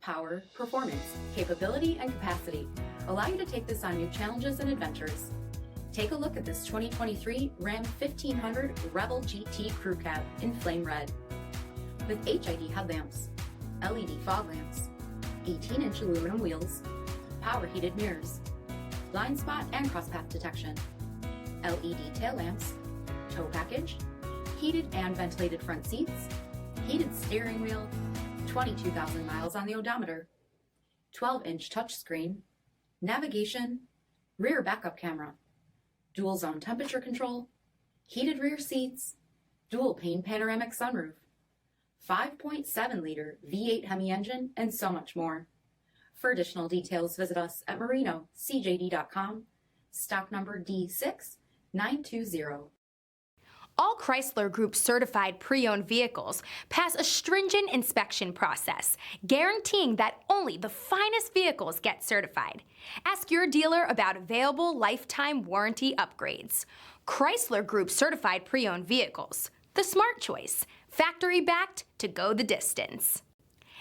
power, performance, capability, and capacity allow you to take this on new challenges and adventures. Take a look at this 2023 Ram 1500 Rebel GT Crew Cab in flame red. With HID headlamps, LED fog lamps, 18-inch aluminum wheels, power heated mirrors, blind spot and crosspath detection, LED tail lamps, tow package, heated and ventilated front seats, heated steering wheel, 22,000 miles on the odometer, 12-inch touchscreen, navigation, rear backup camera, dual zone temperature control, heated rear seats, dual pane panoramic sunroof, 5.7-liter V8 HEMI engine, and so much more. For additional details, visit us at marinocjd.com, stock number D6920. All Chrysler Group certified pre-owned vehicles pass a stringent inspection process, guaranteeing that only the finest vehicles get certified. Ask your dealer about available lifetime warranty upgrades. Chrysler Group certified pre-owned vehicles, the smart choice, factory-backed to go the distance.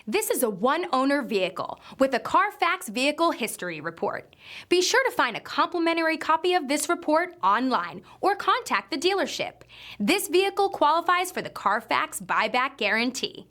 This is a one-owner vehicle with a CARFAX Vehicle History Report. Be sure to find a complimentary copy of this report online or contact the dealership. This vehicle qualifies for the CARFAX buyback guarantee.